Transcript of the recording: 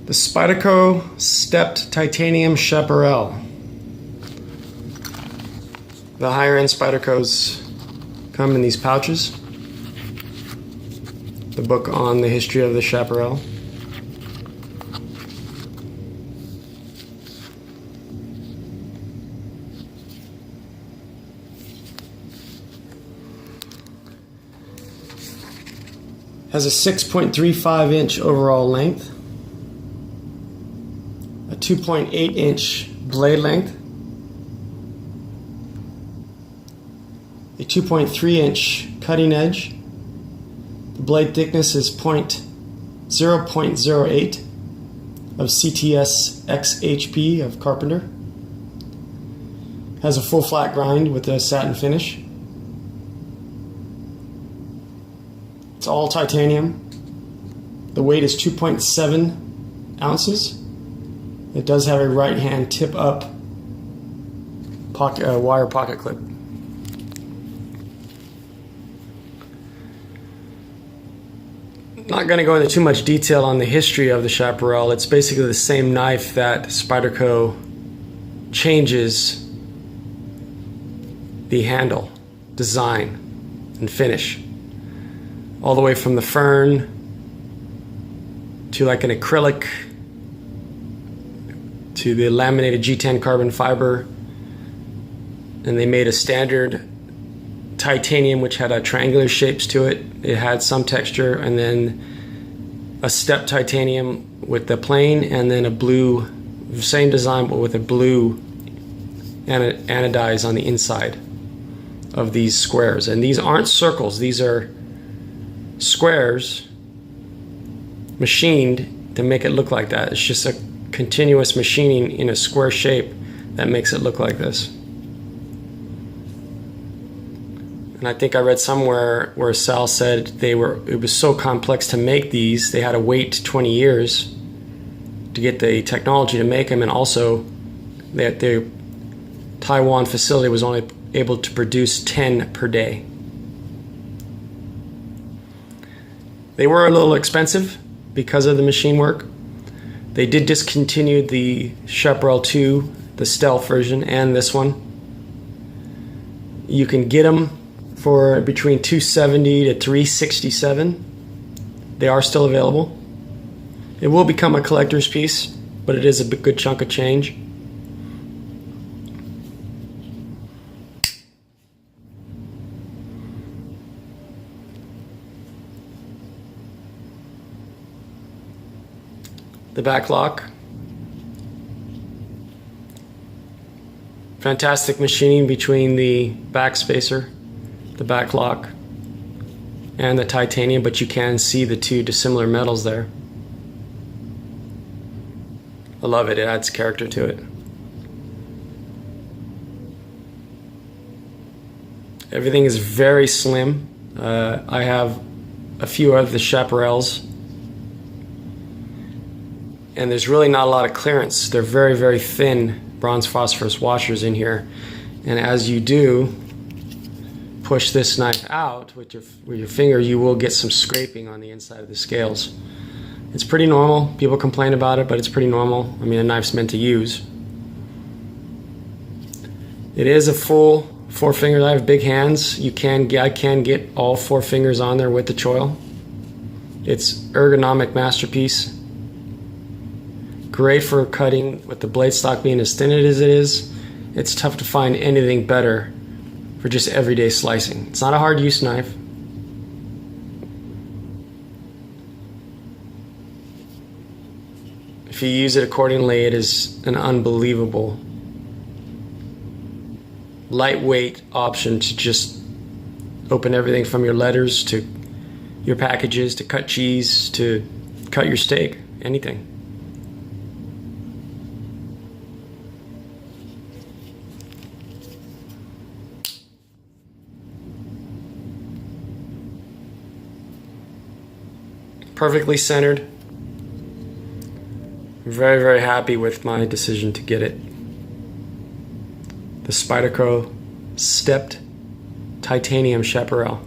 The Spyderco Stepped Titanium Chaparral. The higher end Spydercos come in these pouches. The book on the history of the Chaparral. Has a 6.35 inch overall length, a 2.8 inch blade length, a 2.3 inch cutting edge. The blade thickness is 0.08 of CTS-XHP of Carpenter. Has a full flat grind with a satin finish. It's all titanium. The weight is 2.7 ounces. It does have a right hand tip up wire pocket clip. Not going to go into too much detail on the history of the Chaparral. It's basically the same knife that Spyderco changes the handle, design, and finish. All the way from the fern to like an acrylic to the laminated G10 carbon fiber. And they made a standard titanium which had a triangular shapes to it. It had some texture, and then a stepped titanium with the plain, and then a blue, same design but with a blue anodize on the inside of these squares. And these aren't circles, these are squares machined to make it look like that. It's just a continuous machining in a square shape that makes it look like this. And I think I read somewhere where Sal said it was so complex to make these, they had to wait 20 years to get the technology to make them, and also that the Taiwan facility was only able to produce 10 per day. They were a little expensive because of the machine work. They did discontinue the Chaparral 2, the stealth version, and this one. You can get them for between $270 to $367. They are still available. It will become a collector's piece, but it is a good chunk of change. The back lock. Fantastic machining between the back spacer, the back lock, and the titanium, but you can see the two dissimilar metals there. I love it, it adds character to it. Everything is very slim. I have a few of the Chaparrals, and there's really not a lot of clearance. They're very, very thin bronze phosphorus washers in here. And as you do push this knife out with your finger, you will get some scraping on the inside of the scales. It's pretty normal. People complain about it, but it's pretty normal. I mean, a knife's meant to use. It is a full 4-finger knife, big hands. I can get all 4 fingers on there with the choil. It's ergonomic masterpiece. Great for cutting with the blade stock being as thin as it is. It's tough to find anything better for just everyday slicing. It's not a hard use knife. If you use it accordingly, it is an unbelievable lightweight option to just open everything from your letters to your packages, to cut cheese, to cut your steak, anything. Perfectly centered. Very, very happy with my decision to get it. The Spyderco Stepped Titanium Chaparral.